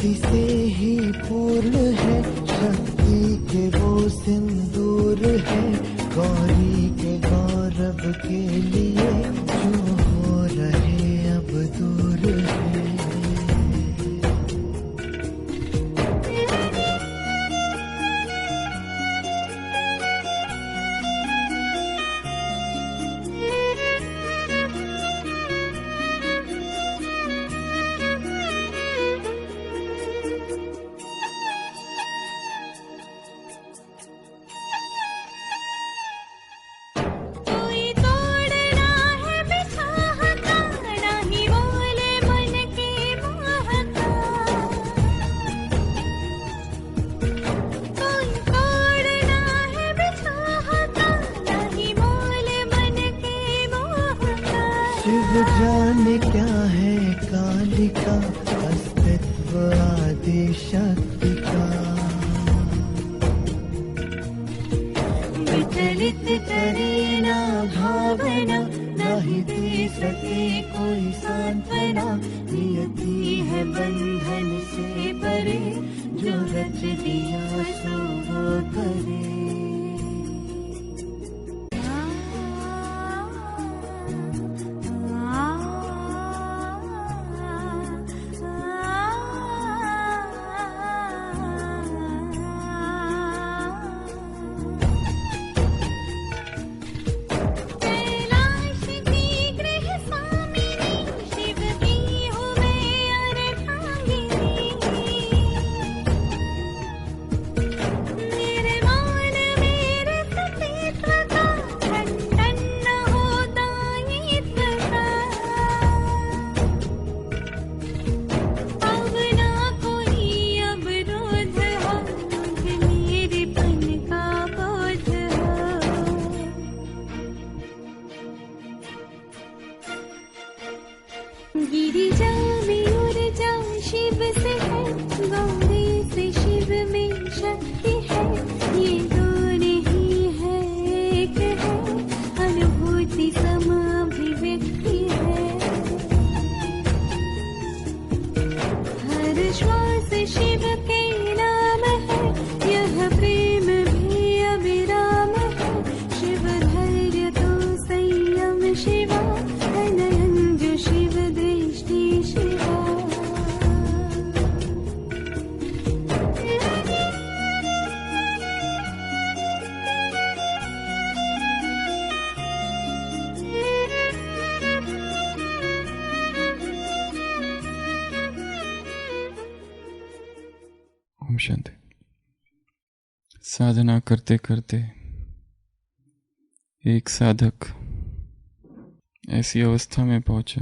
शक्ति से ही पूर्ण है, शक्ति के वो सिंदूर है, गौरी के गौरव के लिए जो हो रहे अब दूर है। शिव जाने क्या है कालिका, अस्तित्व आदि शक्ति का। विचलित करे ना भावना, नहीं दे सके कोई सांत्वना, नियति है बंधन से परे, जो रच दिया सो वो करे। गिरिजा में ऊर्जा शिव से है, गौरी से शिव में शक्ति है, ये दो नहीं है एक है, अनुभूति सम अभिव्यक्ति है। हर श्वास शिव के नाम है, यह प्रेम भी अविराम है, शिव धैर्य तो संयम शिवा, नयन जो शिव दृष्टि शिवा। ओम शांति। साधना करते करते एक साधक ऐसी अवस्था में पहुंचा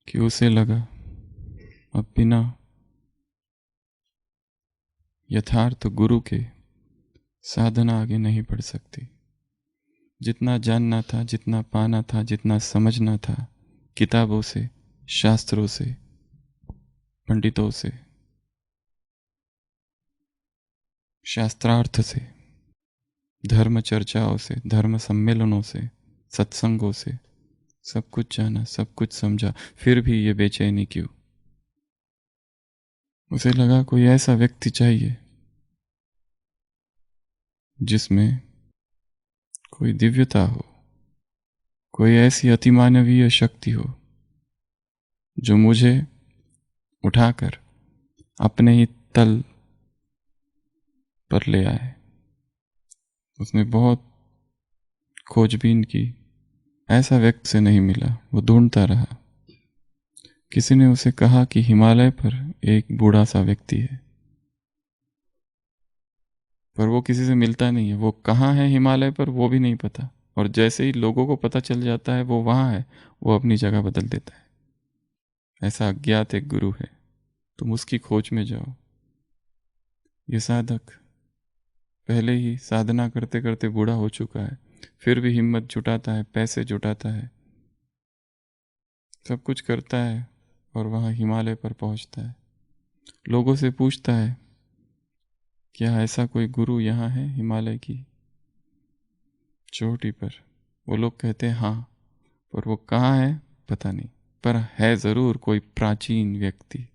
कि उसे लगा अब बिना यथार्थ गुरु के साधना आगे नहीं बढ़ सकती। जितना जानना था, जितना पाना था, जितना समझना था किताबों से, शास्त्रों से, पंडितों से, शास्त्रार्थ से, धर्म चर्चाओं से, धर्म सम्मेलनों से, सत्संगों से सब कुछ जाना, सब कुछ समझा, फिर भी ये बेचैनी क्यों? उसे लगा कोई ऐसा व्यक्ति चाहिए जिसमें कोई दिव्यता हो, कोई ऐसी अतिमानवीय शक्ति हो जो मुझे उठाकर अपने ही तल पर ले आए। उसने बहुत खोजबीन की, ऐसा व्यक्ति से नहीं मिला। वो ढूंढता रहा। किसी ने उसे कहा कि हिमालय पर एक बूढ़ा सा व्यक्ति है, पर वो किसी से मिलता नहीं है। वो कहाँ है हिमालय पर वो भी नहीं पता, और जैसे ही लोगों को पता चल जाता है वो वहाँ है, वो अपनी जगह बदल देता है। ऐसा अज्ञात एक गुरु है, तुम उसकी खोज में जाओ। ये साधक पहले ही साधना करते करते बूढ़ा हो चुका है, फिर भी हिम्मत जुटाता है, पैसे जुटाता है, सब कुछ करता है, और वहाँ हिमालय पर पहुँचता है। लोगों से पूछता है क्या ऐसा कोई गुरु यहाँ है हिमालय की चोटी पर? वो लोग कहते हैं हाँ, पर वो कहाँ है पता नहीं, पर है ज़रूर कोई प्राचीन व्यक्ति,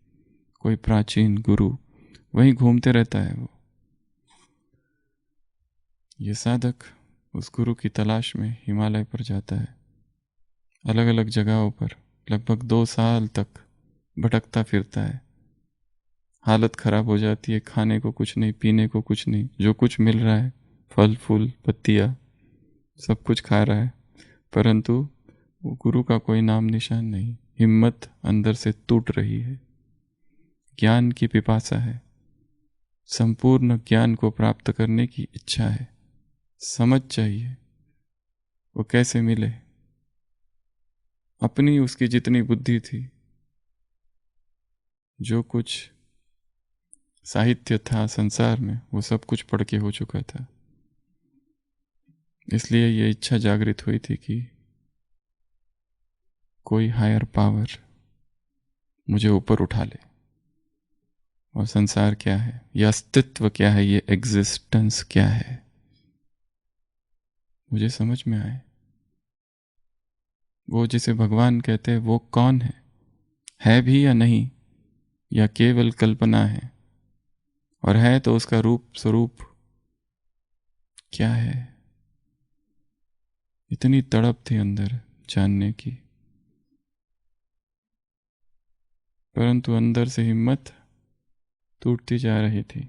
कोई प्राचीन गुरु वहीं घूमते रहता है। वो ये साधक उस गुरु की तलाश में हिमालय पर जाता है, अलग अलग जगहों पर लगभग 2 साल तक भटकता फिरता है। हालत खराब हो जाती है, खाने को कुछ नहीं, पीने को कुछ नहीं, जो कुछ मिल रहा है फल फूल पत्तियाँ सब कुछ खा रहा है, परंतु वो गुरु का कोई नाम निशान नहीं। हिम्मत अंदर से टूट रही है, ज्ञान की पिपासा है, संपूर्ण ज्ञान को प्राप्त करने की इच्छा है, समझ चाहिए वो कैसे मिले। अपनी उसकी जितनी बुद्धि थी, जो कुछ साहित्य था संसार में, वो सब कुछ पढ़ के हो चुका था। इसलिए ये इच्छा जागृत हुई थी कि कोई हायर पावर मुझे ऊपर उठा ले, और संसार क्या है, ये अस्तित्व क्या है, ये एग्जिस्टेंस क्या है, मुझे समझ में आए। वो जिसे भगवान कहते हैं वो कौन है भी या नहीं, या केवल कल्पना है, और है तो उसका रूप स्वरूप क्या है। इतनी तड़प थी अंदर जानने की, परंतु अंदर से हिम्मत टूटती जा रही थी।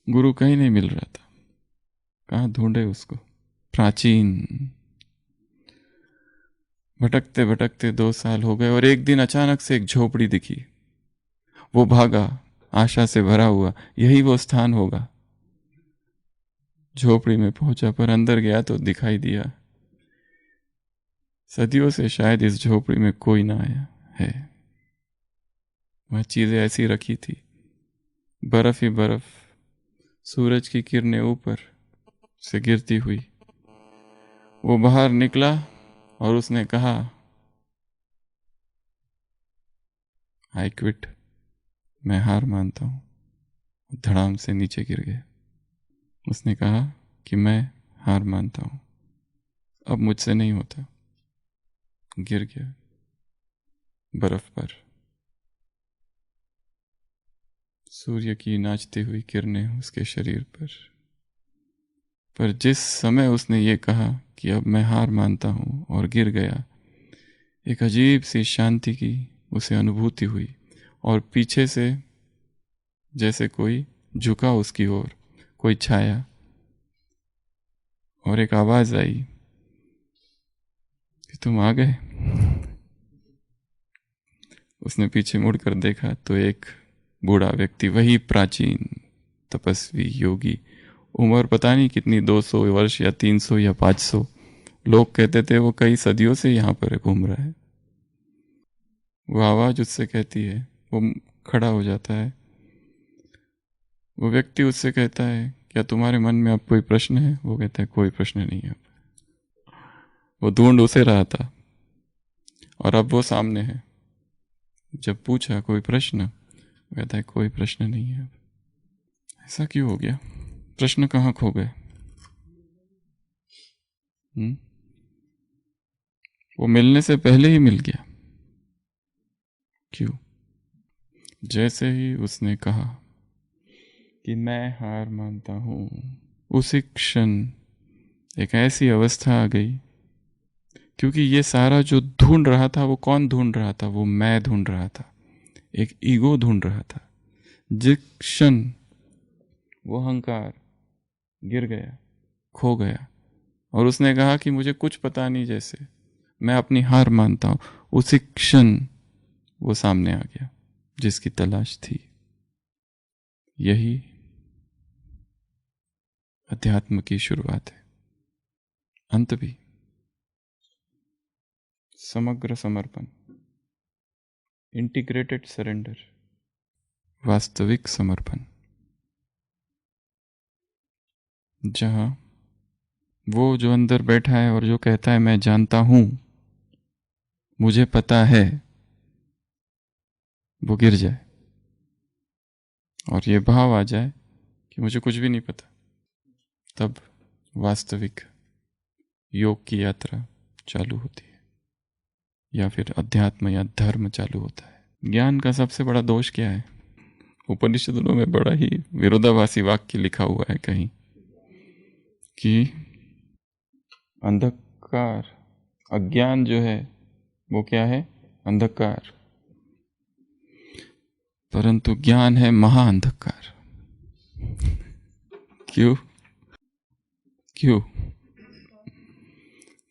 गुरु कहीं नहीं मिल रहा था, कहाँ ढूंढे उसको। प्राचीन भटकते भटकते 2 साल हो गए, और एक दिन अचानक से एक झोपड़ी दिखी। वो भागा आशा से भरा हुआ, यही वो स्थान होगा। झोपड़ी में पहुंचा, पर अंदर गया तो दिखाई दिया सदियों से शायद इस झोपड़ी में कोई ना आया है। वह चीजें ऐसी रखी थी, बर्फ ही बर्फ, सूरज की किरणें ऊपर से गिरती हुई। वो बाहर निकला और उसने कहा, आई क्विट, मैं हार मानता हूं। धड़ाम से नीचे गिर गया। उसने कहा कि मैं हार मानता हूं, अब मुझसे नहीं होता। गिर गया बर्फ पर। सूर्य की नाचती हुई किरणें उसके शरीर पर जिस समय उसने ये कहा कि अब मैं हार मानता हूं और गिर गया, एक अजीब सी शांति की उसे अनुभूति हुई, और पीछे से जैसे कोई झुका उसकी ओर, कोई छाया, और एक आवाज आई कि तुम आ गए। उसने पीछे मुड़कर देखा तो एक बूढ़ा व्यक्ति, वही प्राचीन तपस्वी योगी, उम्र पता नहीं कितनी, 200 वर्ष या 300 या 500, लोग कहते थे वो कई सदियों से यहाँ पर घूम रहा है। वो आवाज उससे कहती है, वो खड़ा हो जाता है। वो व्यक्ति उससे कहता है, क्या तुम्हारे मन में अब कोई प्रश्न है? वो कहता है, कोई प्रश्न नहीं है। वो ढूंढ उसे रहा था और अब वो सामने है। जब पूछा कोई प्रश्न, वो कहता है कोई प्रश्न नहीं है। ऐसा क्यों हो गया? प्रश्न कहाँ खो गए? वो मिलने से पहले ही मिल गया। क्यों? जैसे ही उसने कहा कि मैं हार मानता हूं, उसी क्षण एक ऐसी अवस्था आ गई, क्योंकि ये सारा जो ढूंढ रहा था, वो कौन ढूंढ रहा था? वो मैं ढूंढ रहा था, एक ईगो ढूंढ रहा था। जिस क्षण वो अहंकार गिर गया, खो गया, और उसने कहा कि मुझे कुछ पता नहीं, जैसे मैं अपनी हार मानता हूं, उसी क्षण वो सामने आ गया जिसकी तलाश थी। यही अध्यात्म की शुरुआत है, अंत भी। समग्र समर्पण, इंटीग्रेटेड सरेंडर, वास्तविक समर्पण, जहां वो जो अंदर बैठा है और जो कहता है मैं जानता हूं, मुझे पता है, वो गिर जाए और ये भाव आ जाए कि मुझे कुछ भी नहीं पता। तब वास्तविक योग की यात्रा चालू होती है, या फिर अध्यात्म या धर्म चालू होता है। ज्ञान का सबसे बड़ा दोष क्या है? उपनिषदों में बड़ा ही विरोधाभासी वाक्य लिखा हुआ है कहीं कि अंधकार, अज्ञान जो है वो क्या है? अंधकार। परंतु ज्ञान है महाअंधकार। क्यों? क्यों?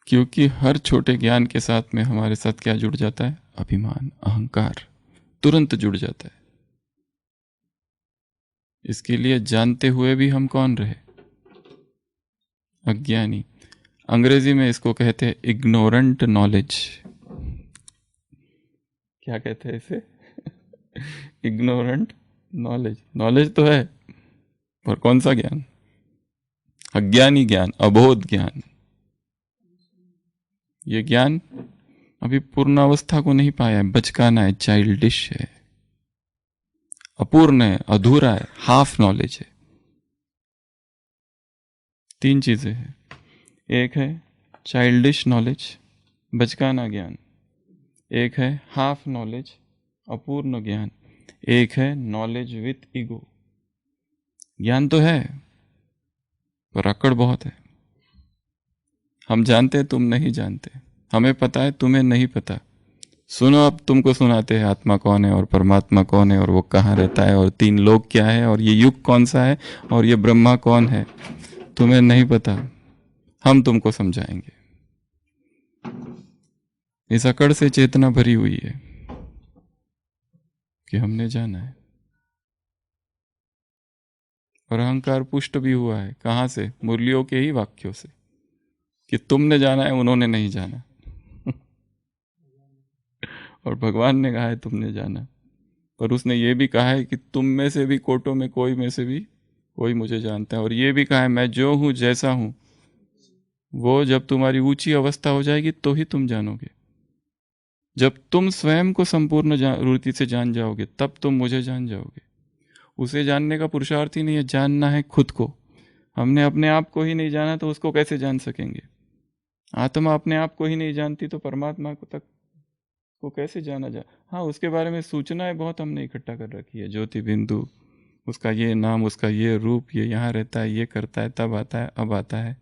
क्योंकि हर छोटे ज्ञान के साथ में हमारे साथ क्या जुड़ जाता है? अभिमान, अहंकार तुरंत जुड़ जाता है। इसके लिए जानते हुए भी हम कौन रहे? अज्ञानी। अंग्रेजी में इसको कहते हैं इग्नोरेंट नॉलेज। क्या कहते हैं इसे? Ignorant knowledge. नॉलेज तो है पर कौन सा ज्ञान? अज्ञानी ज्ञान, अबोध ज्ञान। ये ज्ञान अभी पूर्णावस्था को नहीं पाया है, बचकाना है, चाइल्डिश है, अपूर्ण है, अधूरा है, हाफ नॉलेज है। तीन चीजें हैं। एक है चाइल्डिश नॉलेज, बचकाना ज्ञान। एक है हाफ नॉलेज, अपूर्ण ज्ञान। एक है नॉलेज विथ ईगो। ज्ञान तो है पर अकड़ बहुत है। हम जानते, तुम नहीं जानते। हमें पता है, तुम्हें नहीं पता। सुनो, अब तुमको सुनाते हैं आत्मा कौन है और परमात्मा कौन है और वो कहाँ रहता है और तीन लोक क्या है और ये युग कौन सा है और ये ब्रह्मा कौन है। तुम्हें नहीं पता, हम तुमको समझाएंगे। इस अकड़ से चेतना भरी हुई है कि हमने जाना है। और अहंकार पुष्ट भी हुआ है। कहाँ से? मुरलियों के ही वाक्यों से कि तुमने जाना है, उन्होंने नहीं जाना। और भगवान ने कहा है तुमने जाना, पर उसने ये भी कहा है कि तुम में से भी, कोटों में कोई में से भी कोई मुझे जानता है। और ये भी कहा है मैं जो हूं, जैसा हूं, वो जब तुम्हारी ऊंची अवस्था हो जाएगी तो ही तुम जानोगे। जब तुम स्वयं को संपूर्ण रूपी से जान जाओगे तब तुम मुझे जान जाओगे। उसे जानने का पुरुषार्थ ही नहीं है, जानना है खुद को। हमने अपने आप को ही नहीं जाना तो उसको कैसे जान सकेंगे? आत्मा अपने आप को ही नहीं जानती तो परमात्मा को तक को कैसे जाना जा? हाँ, उसके बारे में सूचनाएं बहुत हमने इकट्ठा कर रखी है। ज्योति बिंदु, उसका ये नाम, उसका ये रूप, ये यहाँ रहता है, ये करता है, तब आता है, अब आता है,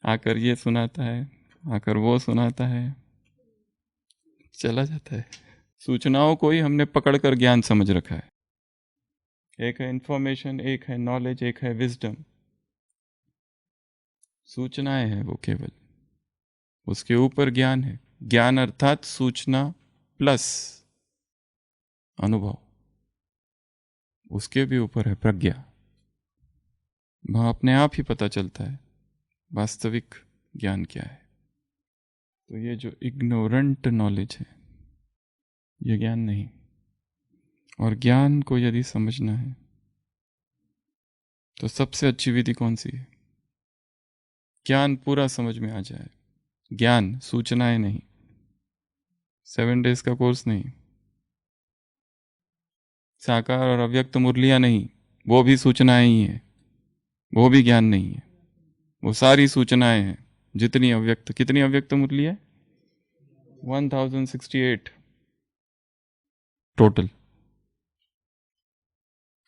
आकर ये सुनाता है, आकर वो सुनाता है, चला जाता है। सूचनाओं को ही हमने पकड़कर ज्ञान समझ रखा है। एक है इंफॉर्मेशन, एक है नॉलेज, एक है विजडम। सूचनाएं हैं वो केवल, उसके ऊपर ज्ञान है। ज्ञान अर्थात सूचना प्लस अनुभव, उसके भी ऊपर है प्रज्ञा। वहां अपने आप ही पता चलता है वास्तविक ज्ञान क्या है। तो ये जो इग्नोरेंट नॉलेज है, ये ज्ञान नहीं। और ज्ञान को यदि समझना है तो सबसे अच्छी विधि कौन सी है? ज्ञान पूरा समझ में आ जाए। ज्ञान, सूचनाएं नहीं, 7 डेज का कोर्स नहीं, साकार और अव्यक्त मुरलियां नहीं, वो भी सूचनाएं ही है, वो भी ज्ञान नहीं है। वो सारी सूचनाएं हैं जितनी अव्यक्त। कितनी अव्यक्त मुरली है? 1068 टोटल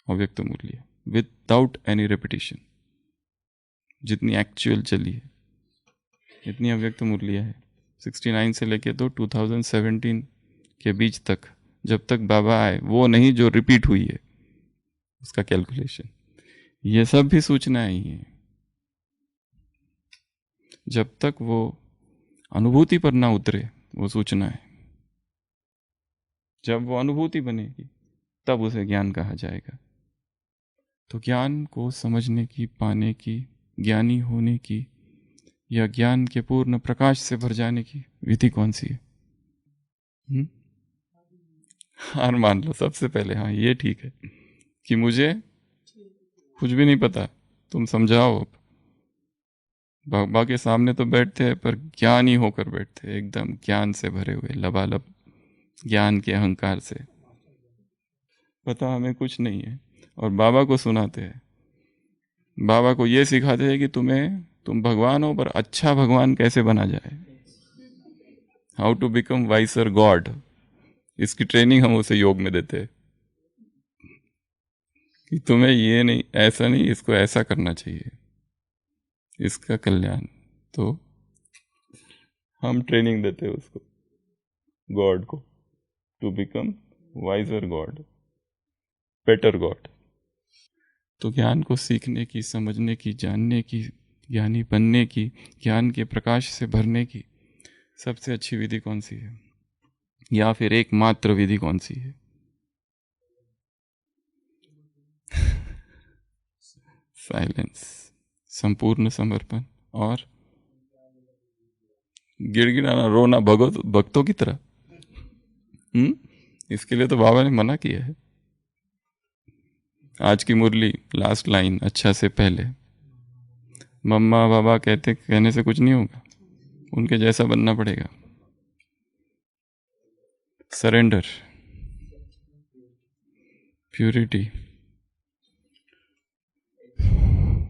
अव्यक्त मुरली, विदाउट एनी रेपिटेशन। जितनी एक्चुअल चली है इतनी अव्यक्त मुरलियां है। 69 से लेके तो 2017 के बीच तक, जब तक बाबा आए, वो नहीं जो रिपीट हुई है उसका कैलकुलेशन, ये सब भी सूचनाएं ही हैं। जब तक वो अनुभूति पर ना उतरे वो सूचना है। जब वो अनुभूति बनेगी तब उसे ज्ञान कहा जाएगा। तो ज्ञान को समझने की, पाने की, ज्ञानी होने की, या ज्ञान के पूर्ण प्रकाश से भर जाने की विधि कौन सी है? हार मान लो सबसे पहले। हाँ, ये ठीक है कि मुझे कुछ भी नहीं पता, तुम समझाओ। अब बाबा के सामने तो बैठते हैं पर ज्ञानी होकर बैठते हैं, एकदम ज्ञान से भरे हुए, लबालब ज्ञान के अहंकार से। पता हमें कुछ नहीं है और बाबा को सुनाते हैं। बाबा को ये सिखाते हैं कि तुम भगवान हो, पर अच्छा भगवान कैसे बना जाए, हाउ टू बिकम वाइसर गॉड। इसकी ट्रेनिंग हम उसे योग में देते हैं कि तुम्हें ये नहीं, ऐसा नहीं, इसको ऐसा करना चाहिए, इसका कल्याण। तो हम ट्रेनिंग देते हैं उसको, गॉड को, to become wiser god, better god. तो ज्ञान को सीखने की, समझने की, जानने की, ज्ञानी बनने की, ज्ञान के प्रकाश से भरने की सबसे अच्छी विधि कौन सी है, या फिर एकमात्र विधि कौन सी है? साइलेंस, संपूर्ण समर्पण और गिड़गिड़ाना, रोना भक्तों की तरह। इसके लिए तो बाबा ने मना किया है। आज की मुरली लास्ट लाइन अच्छा से पहले, मम्मा बाबा कहने से कुछ नहीं होगा, उनके जैसा बनना पड़ेगा। सरेंडर, प्यूरिटी,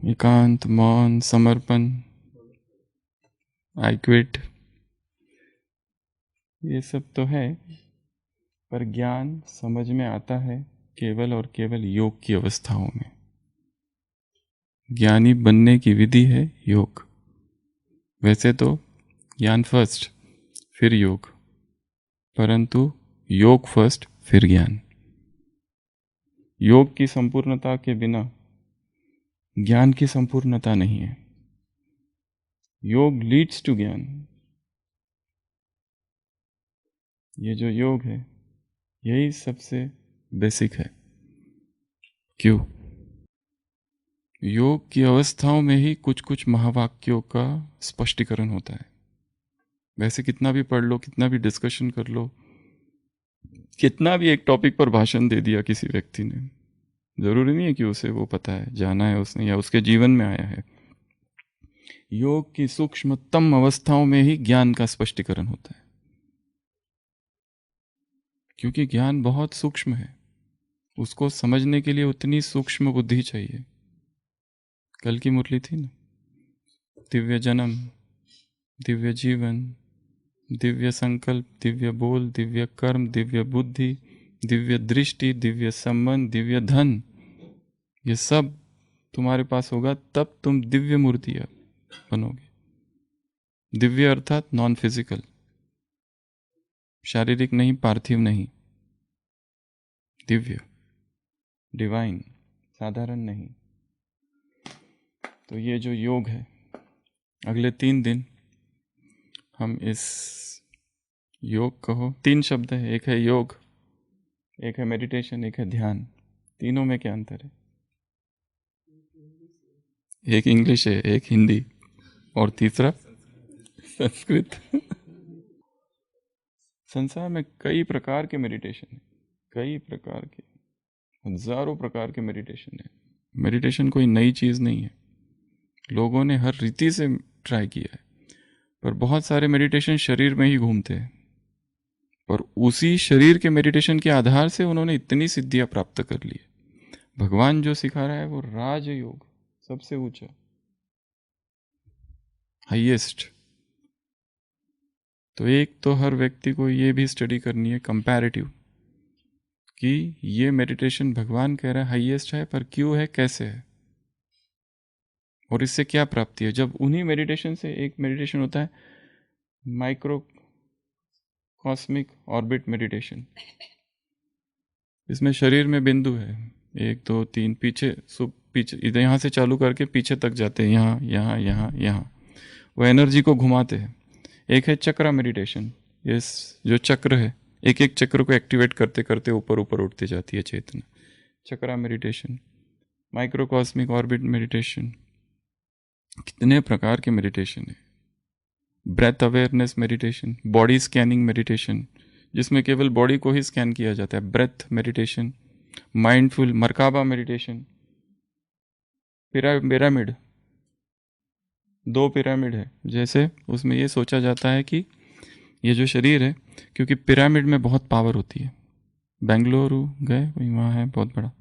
एकांत, मौन, समर्पण, आई क्विट, ये सब तो है, पर ज्ञान समझ में आता है केवल और केवल योग की अवस्थाओं में। ज्ञानी बनने की विधि है योग। वैसे तो ज्ञान फर्स्ट फिर योग, परंतु योग फर्स्ट फिर ज्ञान। योग की संपूर्णता के बिना ज्ञान की संपूर्णता नहीं है। योग लीड्स टू ज्ञान। ये जो योग है यही सबसे बेसिक है। क्यों? योग की अवस्थाओं में ही कुछ कुछ महावाक्यों का स्पष्टीकरण होता है। वैसे कितना भी पढ़ लो, कितना भी डिस्कशन कर लो, कितना भी एक टॉपिक पर भाषण दे दिया किसी व्यक्ति ने, जरूरी नहीं है कि उसे वो पता है, जाना है उसने, या उसके जीवन में आया है। योग की सूक्ष्मतम अवस्थाओं में ही ज्ञान का स्पष्टीकरण होता है, क्योंकि ज्ञान बहुत सूक्ष्म है। उसको समझने के लिए उतनी सूक्ष्म बुद्धि चाहिए। कल की मुरली थी ना, दिव्य जन्म, दिव्य जीवन, दिव्य संकल्प, दिव्य बोल, दिव्य कर्म, दिव्य बुद्धि, दिव्य दृष्टि, दिव्य संबंध, दिव्य धन, ये सब तुम्हारे पास होगा तब तुम दिव्य मूर्ति बनोगे। दिव्य अर्थात नॉन फिजिकल, शारीरिक नहीं, पार्थिव नहीं, दिव्य, डिवाइन, साधारण नहीं। तो ये जो योग है, अगले 3 दिन हम इस योग कहो, 3 शब्द है, एक है योग, एक है मेडिटेशन, एक है ध्यान। तीनों में क्या अंतर है? एक इंग्लिश है, एक हिंदी, और तीसरा संस्कृत। संसार में कई प्रकार के मेडिटेशन है, कई प्रकार के, हजारों प्रकार के मेडिटेशन है। मेडिटेशन कोई नई चीज़ नहीं है, लोगों ने हर रीति से ट्राई किया है, पर बहुत सारे मेडिटेशन शरीर में ही घूमते हैं, पर उसी शरीर के मेडिटेशन के आधार से उन्होंने इतनी सिद्धियां प्राप्त कर ली है। भगवान जो सिखा रहा है वो राजयोग, सबसे ऊंचा, हाईएस्ट। तो एक तो हर व्यक्ति को ये भी स्टडी करनी है कंपैरेटिव, कि ये मेडिटेशन भगवान कह रहा है हाईएस्ट है, पर क्यों है, कैसे है, और इससे क्या प्राप्ति है। जब उन्हीं मेडिटेशन से एक मेडिटेशन होता है माइक्रो कॉस्मिक ऑर्बिट मेडिटेशन, इसमें शरीर में बिंदु है 1 2 3, पीछे इधर यहाँ से चालू करके पीछे तक जाते हैं, यहाँ यहाँ यहाँ यहाँ, वो एनर्जी को घुमाते हैं। एक है चक्रा मेडिटेशन, ये जो चक्र है, एक एक चक्र को एक्टिवेट करते करते ऊपर ऊपर उठती जाती है चेतना, chakra meditation. Microcosmic orbit meditation, कितने प्रकार के मेडिटेशन है। Breath awareness meditation, body scanning meditation, जिसमें केवल बॉडी को ही स्कैन किया जाता है, breath meditation. Mindful merkaba meditation, pyramid, 2 pyramid है, जैसे उसमें ये सोचा जाता है कि ये जो शरीर है, क्योंकि पिरामिड में बहुत पावर होती है। बेंगलुरु गए, वहीं वहाँ है बहुत बड़ा,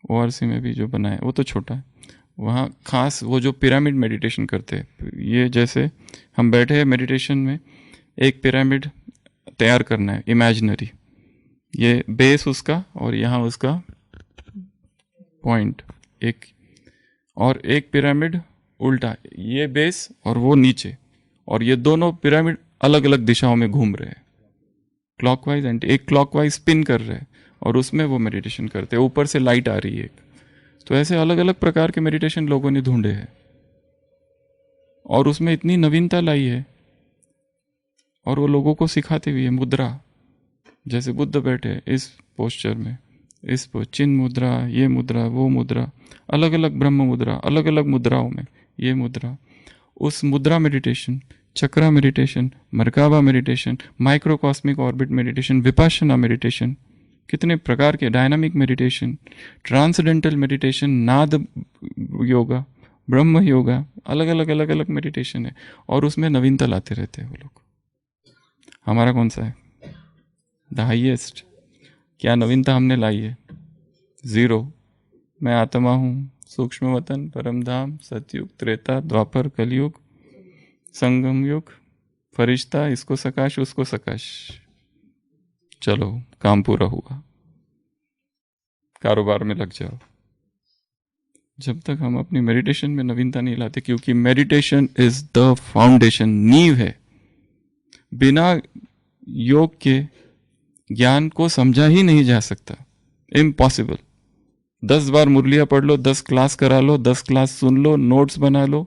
ओआरसी में भी जो बना है वो तो छोटा है, वहाँ खास वो जो पिरामिड मेडिटेशन करते हैं, ये जैसे हम बैठे हैं मेडिटेशन में, एक पिरामिड तैयार करना है इमेजिनरी, ये बेस उसका और यहाँ उसका पॉइंट एक, और एक पिरामिड उल्टा, ये बेस और वो नीचे, और ये दोनों पिरामिड अलग अलग दिशाओं में घूम रहे हैं, क्लॉकवाइज एंड एक क्लॉकवाइज स्पिन कर रहे हैं, और उसमें वो मेडिटेशन करते हैं। ऊपर से लाइट आ रही है। तो ऐसे अलग अलग प्रकार के मेडिटेशन लोगों ने ढूंढे हैं और उसमें इतनी नवीनता लाई है, और वो लोगों को सिखाते भी है। मुद्रा, जैसे बुद्ध बैठे इस पोस्चर में, इस चिन्ह मुद्रा, ये मुद्रा, वो मुद्रा, अलग अलग ब्रह्म मुद्रा, अलग अलग मुद्राओं में ये मुद्रा, उस mudra meditation, chakra meditation, merkaba meditation, microcosmic orbit meditation, Vipassana meditation, कितने प्रकार के डायनामिक मेडिटेशन, ट्रांसडेंटल मेडिटेशन, नाद योगा, ब्रह्म योगा, अलग अलग मेडिटेशन है, और उसमें नवीनता लाते रहते हैं वो लोग। हमारा कौन सा है द हाईएस्ट? क्या नवीनता हमने लाई है? जीरो। मैं आत्मा हूँ, सूक्ष्म वतन, परम धाम, सतयुग, त्रेता, द्वापर, कलयुग, संगम युग, फरिश्ता, इसको सकाश उसको सकाश। चलो काम पूरा हुआ, कारोबार में लग जाओ। जब तक हम अपनी मेडिटेशन में नवीनता नहीं लाते, क्योंकि मेडिटेशन इज द फाउंडेशन, नींव है। बिना योग के ज्ञान को समझा ही नहीं जा सकता, इम्पॉसिबल। 10 बार मुरलिया पढ़ लो, 10 क्लास करा लो, 10 क्लास सुन लो, नोट्स बना लो,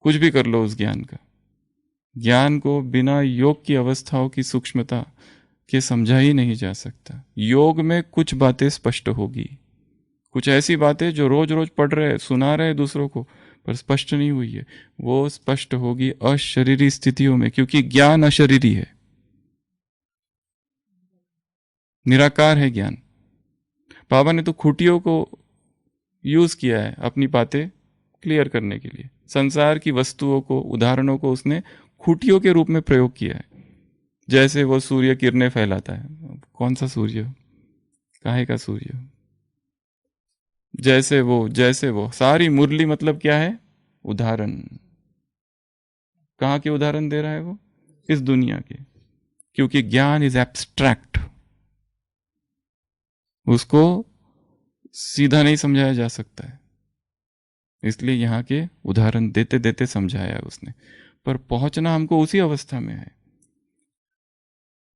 कुछ भी कर लो, उस ज्ञान को बिना योग की अवस्थाओं की सूक्ष्मता के समझा ही नहीं जा सकता। योग में कुछ बातें स्पष्ट होगी, कुछ ऐसी बातें जो रोज रोज पढ़ रहे, सुना रहे दूसरों को, पर स्पष्ट नहीं हुई है, वो स्पष्ट होगी अशरीरी स्थितियों में, क्योंकि ज्ञान अशरीरी है, निराकार है ज्ञान। बाबा ने तो खूटियों को यूज किया है अपनी बातें क्लियर करने के लिए। संसार की वस्तुओं को, उदाहरणों को उसने खूटियों के रूप में प्रयोग किया है। जैसे वो सूर्य किरणें फैलाता है, कौन सा सूर्य, काहे का सूर्य, जैसे वो सारी मुरली मतलब क्या है? उदाहरण। कहाँ के उदाहरण दे रहा है वो? इस दुनिया के, क्योंकि ज्ञान इज एब्स्ट्रैक्ट, उसको सीधा नहीं समझाया जा सकता है, इसलिए यहाँ के उदाहरण देते देते समझाया उसने। पर पहुंचना हमको उसी अवस्था में है,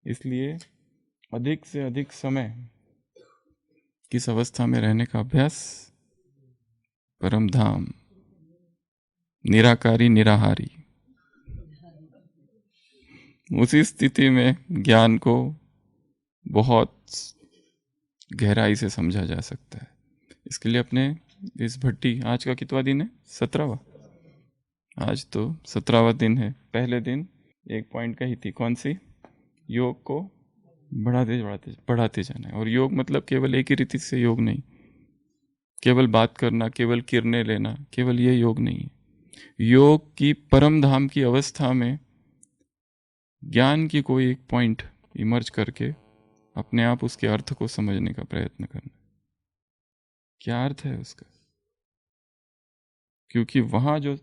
इसलिए अधिक से अधिक समय किस अवस्था में रहने का अभ्यास? परम धाम, निराकारी, निराहारी, उसी स्थिति में ज्ञान को बहुत गहराई से समझा जा सकता है। इसके लिए अपने इस भट्टी, आज का कितवा दिन है? 17वां। आज तो 17वां दिन है। पहले दिन एक पॉइंट कही थी, कौन सी? योग को बढ़ाते जाना है। और योग मतलब केवल एक ही रीति से योग नहीं, केवल बात करना, केवल किरणें लेना, केवल ये योग नहीं है। योग की परम धाम की अवस्था में ज्ञान की कोई एक पॉइंट इमर्ज करके अपने आप उसके अर्थ को समझने का प्रयत्न करना। क्या अर्थ है उसका? क्योंकि वहां जो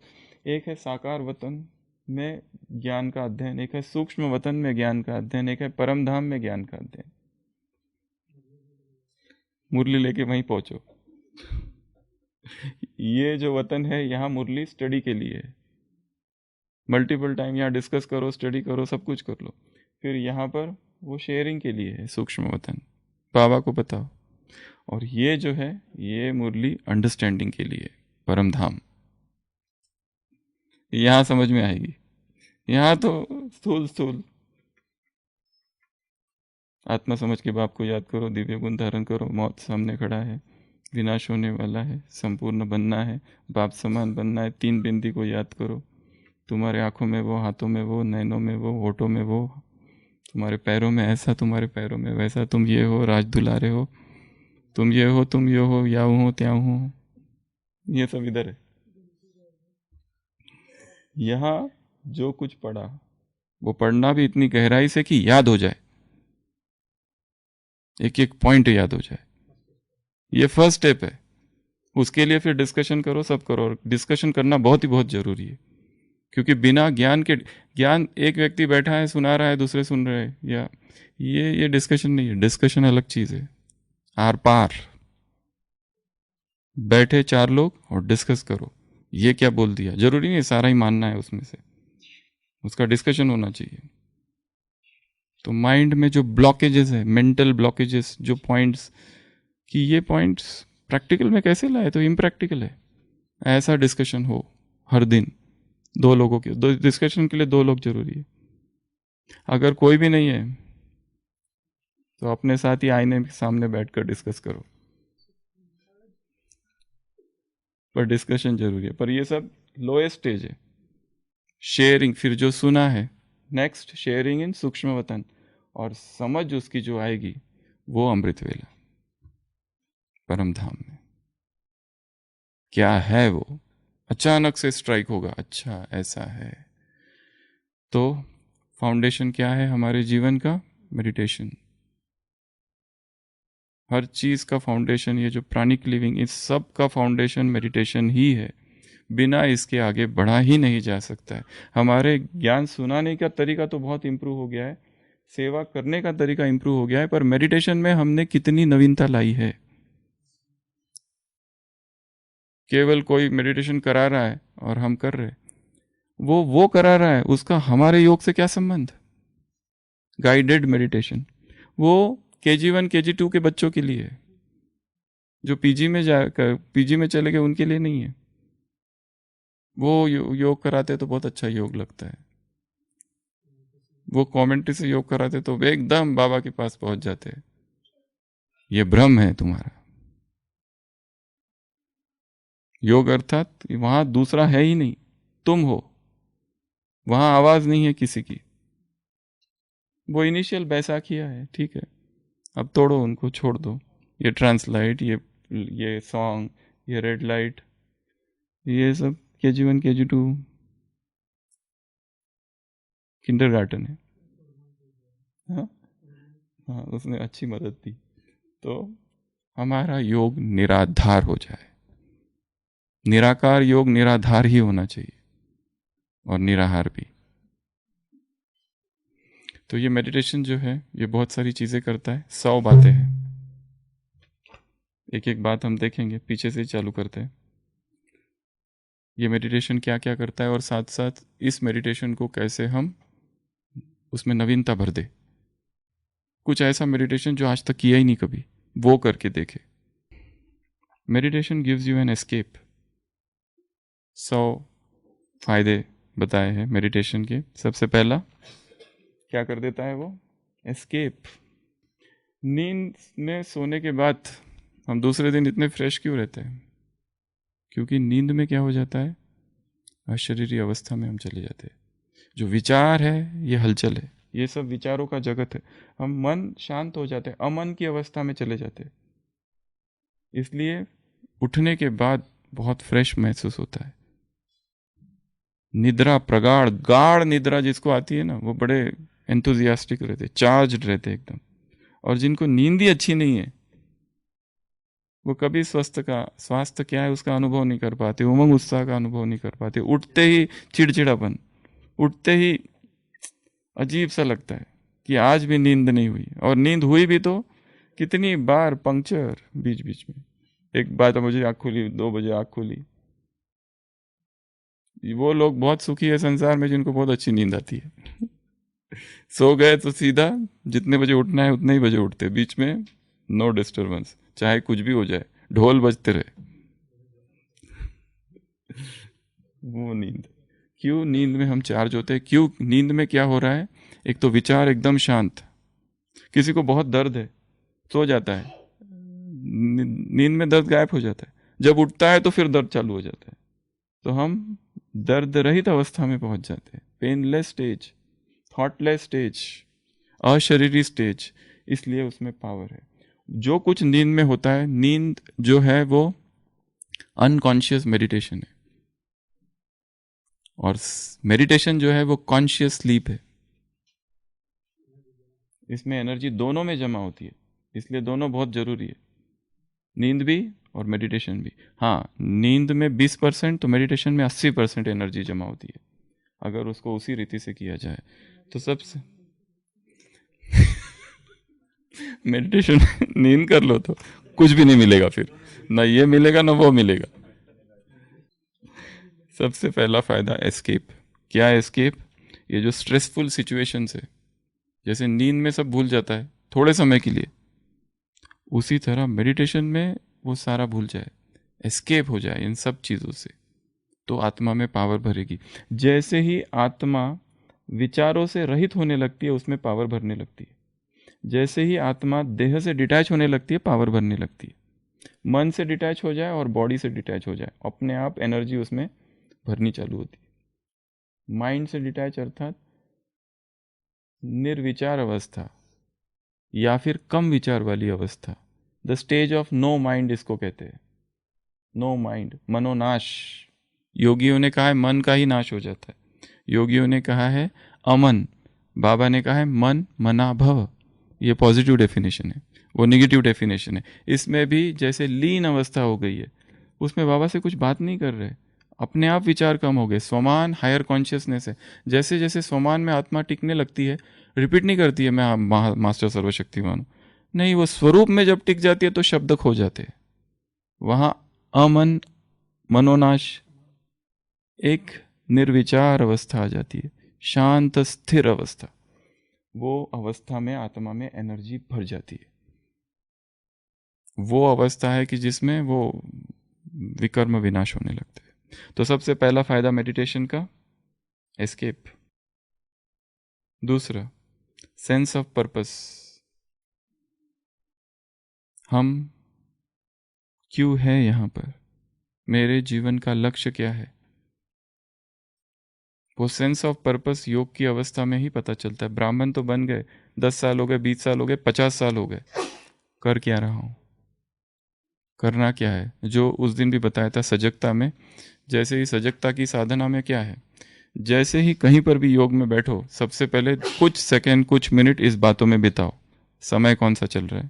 एक है साकार वतन में ज्ञान का अध्ययन, एक है सूक्ष्म वतन में ज्ञान का अध्ययन, एक है परम धाम में ज्ञान का अध्ययन। मुरली लेके वहीं पहुंचो। ये जो वतन है, यहाँ मुरली स्टडी के लिए है। मल्टीपल टाइम यहाँ डिस्कस करो, स्टडी करो, सब कुछ कर लो। फिर यहाँ पर वो शेयरिंग के लिए है, सूक्ष्म वतन, बाबा को बताओ। और ये जो है, ये मुरली अंडरस्टैंडिंग के लिए, परम धाम। यहाँ समझ में आएगी। यहाँ तो स्थूल आत्मा समझ के बाप को याद करो, दिव्य गुण धारण करो, मौत सामने खड़ा है, विनाश होने वाला है, संपूर्ण बनना है, बाप समान बनना है। 3 बिंदी को याद करो, तुम्हारे आंखों में वो, हाथों में वो, नैनों में वो, होठों में वो, तुम्हारे पैरों में ऐसा, तुम्हारे पैरों में वैसा, तुम ये हो, राज दुलारे हो, तुम ये हो, तुम ये हो, याऊ हो, त्याऊ हो। ये सब इधर है। यहाँ जो कुछ पढ़ा वो पढ़ना भी इतनी गहराई से कि याद हो जाए, एक एक पॉइंट याद हो जाए। ये फर्स्ट स्टेप है। उसके लिए फिर डिस्कशन करो, सब करो। और डिस्कशन करना बहुत ही बहुत जरूरी है। क्योंकि बिना ज्ञान के, ज्ञान एक व्यक्ति बैठा है सुना रहा है, दूसरे सुन रहे हैं, या ये डिस्कशन नहीं है। डिस्कशन अलग चीज है। आर पार बैठे चार लोग और डिस्कस करो, ये क्या बोल दिया, जरूरी नहीं सारा ही मानना है उसमें से, उसका डिस्कशन होना चाहिए। तो माइंड में जो ब्लॉकेजेस है, मेंटल ब्लॉकेजेस, जो पॉइंट्स, कि ये पॉइंट्स प्रैक्टिकल में कैसे लाए, तो इम्प्रैक्टिकल है, ऐसा डिस्कशन हो हर दिन। दो लोगों के, दो डिस्कशन के लिए दो लोग जरूरी है। अगर कोई भी नहीं है तो अपने साथ ही आईने के सामने बैठकर डिस्कस करो, पर डिस्कशन जरूरी है। पर ये सब लोएस्ट स्टेज है। शेयरिंग, फिर जो सुना है, नेक्स्ट शेयरिंग इन सूक्ष्म वतन, और समझ उसकी जो आएगी वो अमृत वेला परम धाम में। क्या है वो, अचानक से स्ट्राइक होगा, अच्छा ऐसा है। तो फाउंडेशन क्या है हमारे जीवन का? मेडिटेशन। हर चीज का फाउंडेशन, ये जो प्राणिक लिविंग, इस सब का फाउंडेशन मेडिटेशन ही है। बिना इसके आगे बढ़ा ही नहीं जा सकता है। हमारे ज्ञान सुनाने का तरीका तो बहुत इंप्रूव हो गया है, सेवा करने का तरीका इंप्रूव हो गया है, पर मेडिटेशन में हमने कितनी नवीनता लाई है। केवल कोई मेडिटेशन करा रहा है और हम कर रहे, वो करा रहा है, उसका हमारे योग से क्या संबंध? गाइडेड मेडिटेशन वो KG1 KG2 के बच्चों के लिए है, जो पीजी में चले गए उनके लिए नहीं है। वो योग कराते तो बहुत अच्छा योग लगता है, वो कमेंट्री से योग कराते तो वे एकदम बाबा के पास पहुंच जाते हैं। ये भ्रम है तुम्हारा। योग अर्थात वहां दूसरा है ही नहीं, तुम हो, वहां आवाज नहीं है किसी की। वो इनिशियल बैसाखिया है, ठीक है, अब तोड़ो उनको, छोड़ दो। ये ट्रांसलाइट, ये सॉन्ग, ये रेड लाइट, ये सब KG1 KG2 किंडरगार्टन है। हाँ हाँ, उसने अच्छी मदद दी। तो हमारा योग निराधार हो जाए। निराकार योग निराधार ही होना चाहिए, और निराहार भी। तो ये मेडिटेशन जो है ये बहुत सारी चीजें करता है, 100 बातें हैं। एक एक बात हम देखेंगे, पीछे से ही चालू करते हैं। ये मेडिटेशन क्या क्या करता है, और साथ साथ इस मेडिटेशन को कैसे हम उसमें नवीनता भर दे। कुछ ऐसा मेडिटेशन जो आज तक किया ही नहीं कभी, वो करके देखे। Meditation gives you an escape. 100 फायदे बताए हैं मेडिटेशन के। सबसे पहला क्या कर देता है वो? एस्केप। नींद में सोने के बाद हम दूसरे दिन इतने फ्रेश क्यों रहते हैं? क्योंकि नींद में क्या हो जाता है, अशरीरी अवस्था में हम चले जाते हैं। जो विचार है ये हलचल है, ये सब विचारों का जगत है। हम मन शांत हो जाते हैं, अमन की अवस्था में चले जाते हैं। इसलिए उठने के बाद बहुत फ्रेश महसूस होता है। निद्रा प्रगाढ़, गाढ़ निद्रा जिसको आती है ना, वो बड़े एंथुजियास्टिक रहते, चार्ज रहते एकदम। और जिनको नींद ही अच्छी नहीं है वो कभी स्वास्थ्य क्या है उसका अनुभव नहीं कर पाते, उमंग उत्साह का अनुभव नहीं कर पाते। उठते ही चिड़चिड़ापन, उठते ही अजीब सा लगता है कि आज भी नींद नहीं हुई, और नींद हुई भी तो कितनी बार पंक्चर बीच बीच में। एक बार मुझे आँख खुली, 2 बजे आँख खुली। वो लोग बहुत सुखी है संसार में जिनको बहुत अच्छी नींद आती है। सो गए तो सीधा जितने बजे उठना है उतने ही बजे उठते, बीच में नो डिस्टरबेंस, चाहे कुछ भी हो जाए, ढोल बजते रहे। वो नींद, क्यों नींद में हम चार्ज होते हैं? क्यों नींद में क्या हो रहा है? एक तो विचार एकदम शांत। किसी को बहुत दर्द है, सो जाता है, नींद में दर्द गायब हो जाता है। जब उठता है तो फिर दर्द चालू हो जाता है। तो हम दर्द रहित अवस्था में पहुंच जाते हैं, पेनलेस स्टेज, थॉटलेस स्टेज, अशरीरी स्टेज। इसलिए उसमें पावर है। जो कुछ नींद में होता है, नींद जो है वो अनकॉन्शियस मेडिटेशन है, और मेडिटेशन जो है वो कॉन्शियस स्लीप है। इसमें एनर्जी दोनों में जमा होती है, इसलिए दोनों बहुत जरूरी है, नींद भी और मेडिटेशन भी। हाँ, नींद में 20% तो मेडिटेशन में 80% एनर्जी जमा होती है। अगर उसको उसी रीति से किया जाए तो सबसे मेडिटेशन नींद कर लो तो कुछ भी नहीं मिलेगा, फिर ना ये मिलेगा ना वो मिलेगा। सबसे पहला फायदा एस्केप। क्या एस्केप? ये जो स्ट्रेसफुल सिचुएशन है, जैसे नींद में सब भूल जाता है थोड़े समय के लिए, उसी तरह मेडिटेशन में वो सारा भूल जाए, एस्केप हो जाए इन सब चीज़ों से, तो आत्मा में पावर भरेगी। जैसे ही आत्मा विचारों से रहित होने लगती है, उसमें पावर भरने लगती है। जैसे ही आत्मा देह से डिटैच होने लगती है, पावर भरने लगती है। मन से डिटैच हो जाए और बॉडी से डिटैच हो जाए, अपने आप एनर्जी उसमें भरनी चालू होती है। माइंड से डिटैच अर्थात निर्विचार अवस्था या फिर कम विचार वाली अवस्था, the stage of no mind इसको कहते हैं। नो माइंड, मनोनाश। योगियों ने कहा है मन का ही नाश हो जाता है। योगियों ने कहा है अमन, बाबा ने कहा है मन मना भव। ये पॉजिटिव डेफिनेशन है, वो नेगेटिव डेफिनेशन है। इसमें भी जैसे लीन अवस्था हो गई है, उसमें बाबा से कुछ बात नहीं कर रहे, अपने आप विचार कम हो गए। स्वमान हायर कॉन्शियसनेस है। जैसे जैसे स्वमान में आत्मा टिकने लगती है, रिपीट नहीं करती है मैं मास्टर सर्वशक्तिमान हूं, नहीं, वो स्वरूप में जब टिक जाती है तो शब्द खो जाते हैं। वहां अमन, मनोनाश, एक निर्विचार अवस्था आ जाती है, शांत स्थिर अवस्था। वो अवस्था में आत्मा में एनर्जी भर जाती है। वो अवस्था है कि जिसमें वो विकर्म विनाश होने लगते हैं। तो सबसे पहला फायदा मेडिटेशन का, एस्केप। दूसरा, सेंस ऑफ पर्पस। हम क्यों है यहाँ पर, मेरे जीवन का लक्ष्य क्या है। वो सेंस ऑफ पर्पस योग की अवस्था में ही पता चलता है। ब्राह्मण तो बन गए, 10 साल हो गए, 20 साल हो गए, 50 साल हो गए, कर क्या रहा हूं, करना क्या है। जो उस दिन भी बताया था सजगता में, जैसे ही सजगता की साधना में क्या है, जैसे ही कहीं पर भी योग में बैठो, सबसे पहले कुछ सेकंड, कुछ मिनट इस बातों में बिताओ। समय कौन सा चल रहा है,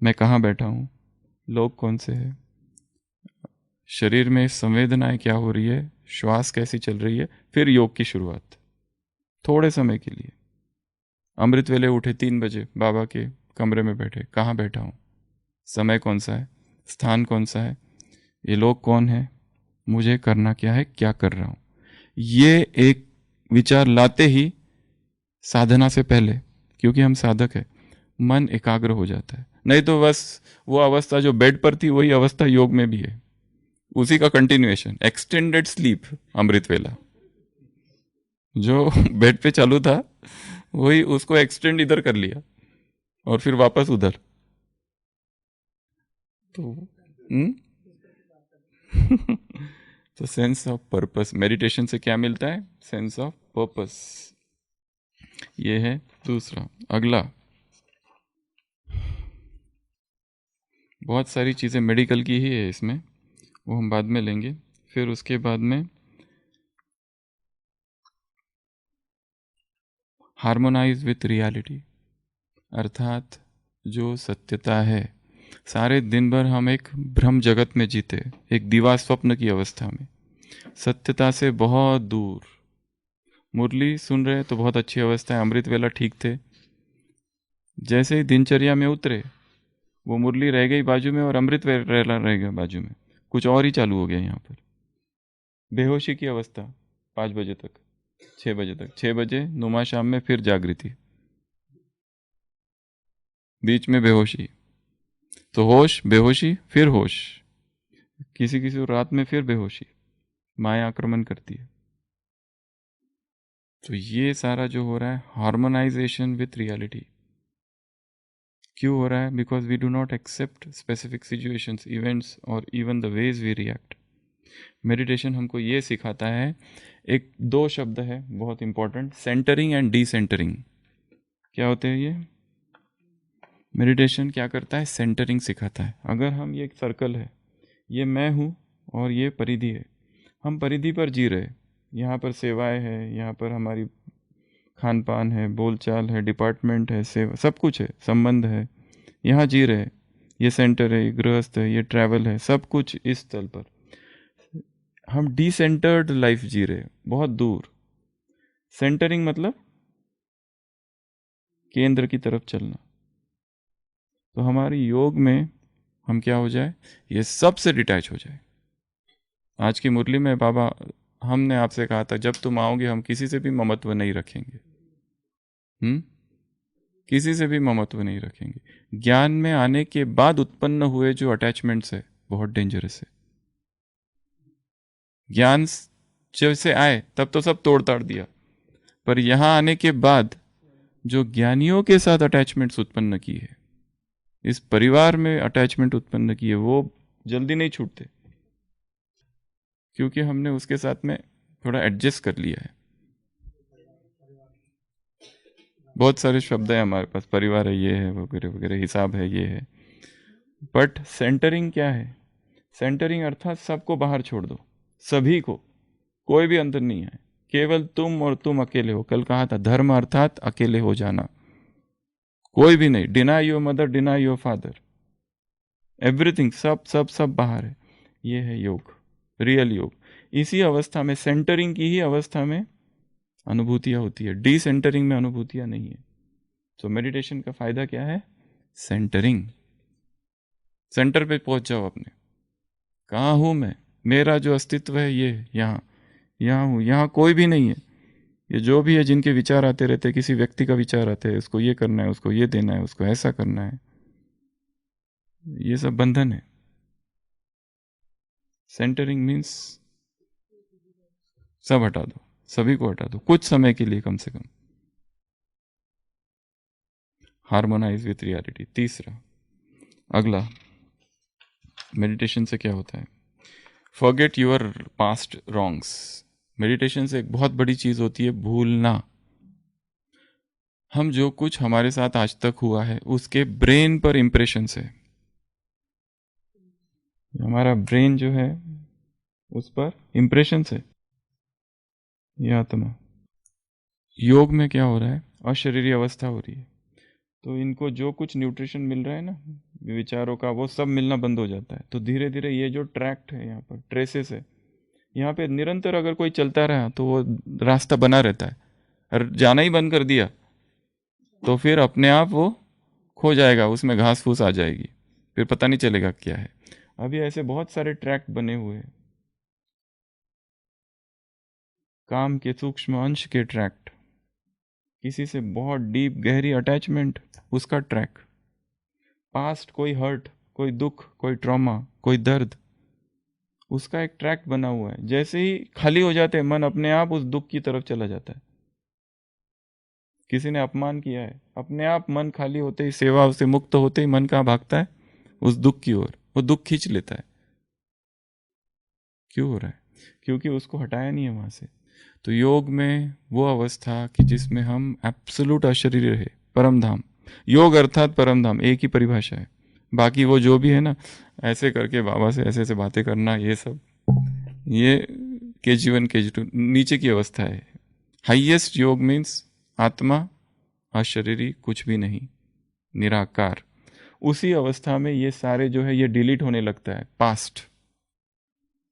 मैं कहाँ बैठा हूँ, लोग कौन से हैं, शरीर में संवेदनाएं क्या हो रही है, श्वास कैसी चल रही है। फिर योग की शुरुआत थोड़े समय के लिए। अमृत वेले उठे 3 बजे, बाबा के कमरे में बैठे, कहाँ बैठा हूँ, समय कौन सा है, स्थान कौन सा है, ये लोग कौन है, मुझे करना क्या है, क्या कर रहा हूँ। ये एक विचार लाते ही साधना से पहले, क्योंकि हम साधक है, मन एकाग्र हो जाता है। नहीं तो बस वो अवस्था जो बेड पर थी वही अवस्था योग में भी है, उसी का कंटिन्यूएशन, एक्सटेंडेड स्लीप। अमृत वेला जो बेड पे चालू था वही उसको एक्सटेंड इधर कर लिया और फिर वापस उधर। तो तो सेंस ऑफ पर्पस, मेडिटेशन से क्या मिलता है, सेंस ऑफ पर्पस। ये है दूसरा। अगला, बहुत सारी चीज़ें मेडिकल की ही है इसमें, वो हम बाद में लेंगे। फिर उसके बाद में हार्मोनाइज विथ रियलिटी, अर्थात जो सत्यता है। सारे दिन भर हम एक भ्रम जगत में जीते, एक दीवा स्वप्न की अवस्था में, सत्यता से बहुत दूर। मुरली सुन रहे तो बहुत अच्छी अवस्था है, अमृत वेला ठीक थे। जैसे ही दिनचर्या में उतरे, वो मुरली रह गई बाजू में और अमृत वेला रह गया बाजू में, कुछ और ही चालू हो गया यहाँ पर। बेहोशी की अवस्था 5 बजे तक, 6 बजे तक, 6 बजे नुमा शाम में फिर जागृति, बीच में बेहोशी, तो होश, बेहोशी, फिर होश, किसी किसी रात में फिर बेहोशी, माया आक्रमण करती है। तो ये सारा जो हो रहा है हार्मोनाइजेशन विथ रियलिटी, क्यों हो रहा है, because we do not accept specific situations, events और even the ways we react. Meditation हमको ये सिखाता है, एक 2 शब्द है बहुत इंपॉर्टेंट, सेंटरिंग एंड डिसेंटरिंग। क्या होते हैं ये? मेडिटेशन क्या करता है, सेंटरिंग सिखाता है। अगर हम, ये एक सर्कल है, ये मैं हूँ और ये परिधि है, हम परिधि पर जी रहे, यहाँ पर सेवाएं है, यहाँ पर हमारी खान पान है, बोलचाल है, डिपार्टमेंट है, सेवा, सब कुछ है, संबंध है, यहाँ जी रहे, ये सेंटर है, ये गृहस्थ है, ये ट्रैवल है, सब कुछ इस तल पर। हम डिसेंटर्ड लाइफ जी रहे, बहुत दूर, सेंटरिंग मतलब केंद्र की तरफ चलना। तो हमारी योग में हम क्या हो जाए, ये सबसे डिटैच हो जाए। आज की मुरली में बाबा हमने आपसे कहा था जब तुम आओगे हम किसी से भी ममत्व नहीं रखेंगे। किसी से भी ममत्व नहीं रखेंगे। ज्ञान में आने के बाद उत्पन्न हुए जो अटैचमेंट्स है बहुत डेंजरस है। ज्ञान जब से आए तब तो सब तोड़ ताड़ दिया, पर यहां आने के बाद जो ज्ञानियों के साथ अटैचमेंट्स उत्पन्न की है, इस परिवार में अटैचमेंट उत्पन्न की है, वो जल्दी नहीं छूटते, क्योंकि हमने उसके साथ में थोड़ा एडजस्ट कर लिया है। बहुत सारे शब्द है हमारे पास, परिवार है, ये है, वगैरह वगैरह, हिसाब है, ये है। बट सेंटरिंग क्या है? सेंटरिंग अर्थात सबको बाहर छोड़ दो, सभी को, कोई भी अंदर नहीं है, केवल तुम और तुम अकेले हो। कल कहा था धर्म अर्थात अकेले हो जाना, कोई भी नहीं। Deny your mother, deny your father, everything, सब सब सब बाहर है। ये है योग, रियल योग। इसी अवस्था में, सेंटरिंग की ही अवस्था में अनुभूतियां होती है, डिसेंटरिंग में अनुभूतियां नहीं है। तो मेडिटेशन का फायदा क्या है? सेंटरिंग। सेंटर पे पहुंच जाओ अपने, कहाँ हूं मैं, मेरा जो अस्तित्व है ये यहाँ, यहाँ हूं, यहाँ कोई भी नहीं है। ये जो भी है, जिनके विचार आते रहते हैं, किसी व्यक्ति का विचार आते हैं, उसको ये करना है, उसको ये देना है, उसको ऐसा करना है, ये सब बंधन है। सेंटरिंग मीन्स सब हटा दो, सभी को हटा दो, कुछ समय के लिए कम से कम। Harmonise with reality. तीसरा, अगला, मेडिटेशन से क्या होता है? Forget your past wrongs. Meditation से एक बहुत बड़ी चीज होती है भूलना। हम जो कुछ हमारे साथ आज तक हुआ है उसके ब्रेन पर इंप्रेशन है। हमारा ब्रेन जो है उस पर इंप्रेशन है, ये आत्मा। योग में क्या हो रहा है? अशरीरी अवस्था हो रही है, तो इनको जो कुछ न्यूट्रिशन मिल रहा है ना विचारों का, वो सब मिलना बंद हो जाता है। तो धीरे धीरे ये जो ट्रैक्ट है, यहाँ पर ट्रेसेस है, यहाँ पे निरंतर अगर कोई चलता रहा तो वो रास्ता बना रहता है। और जाना ही बंद कर दिया तो फिर अपने आप वो खो जाएगा, उसमें घास फूस आ जाएगी, फिर पता नहीं चलेगा क्या है। अभी ऐसे बहुत सारे ट्रैक्ट बने हुए हैं, काम के सूक्ष्म अंश के ट्रैक्ट, किसी से बहुत डीप गहरी अटैचमेंट, उसका ट्रैक, पास्ट कोई हर्ट, कोई दुख, कोई ट्रॉमा, कोई दर्द, उसका एक ट्रैक बना हुआ है। जैसे ही खाली हो जाते हैं मन, अपने आप उस दुख की तरफ चला जाता है। किसी ने अपमान किया है, अपने आप मन खाली होते ही, सेवा से मुक्त होते ही मन कहाँ भागता है? उस दुख की ओर, वो दुख खींच लेता है। क्यों हो रहा है? क्योंकि उसको हटाया नहीं है वहां से। तो योग में वो अवस्था कि जिसमें हम एब्सोल्यूट अशरीरी रहे, परम धाम। योग अर्थात परम धाम, एक ही परिभाषा है। बाकी वो जो भी है ना, ऐसे करके बाबा से ऐसे ऐसे बातें करना, ये सब ये KG1 KG2 नीचे की अवस्था है। हाईएस्ट योग मीन्स आत्मा अशरीरी, कुछ भी नहीं, निराकार। उसी अवस्था में ये सारे जो है ये डिलीट होने लगता है, पास्ट।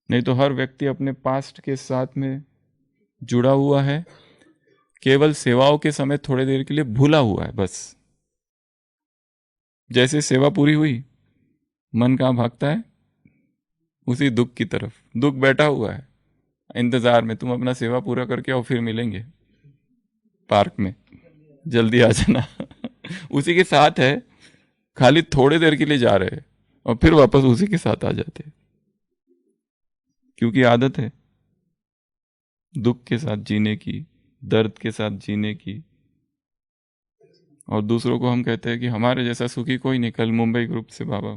नहीं तो हर व्यक्ति अपने पास्ट के साथ में जुड़ा हुआ है, केवल सेवाओं के समय थोड़ी देर के लिए भूला हुआ है बस। जैसे सेवा पूरी हुई, मन कहाँ भागता है? उसी दुख की तरफ। दुख बैठा हुआ है इंतजार में, तुम अपना सेवा पूरा करके आओ, फिर मिलेंगे पार्क में, जल्दी आ जाना। उसी के साथ है, खाली थोड़ी देर के लिए जा रहे हैं और फिर वापस उसी के साथ आ जाते हैं, क्योंकि आदत है दुख के साथ जीने की, दर्द के साथ जीने की। और दूसरों को हम कहते हैं कि हमारे जैसा सुखी कोई नहीं। कल मुंबई ग्रुप से बाबा,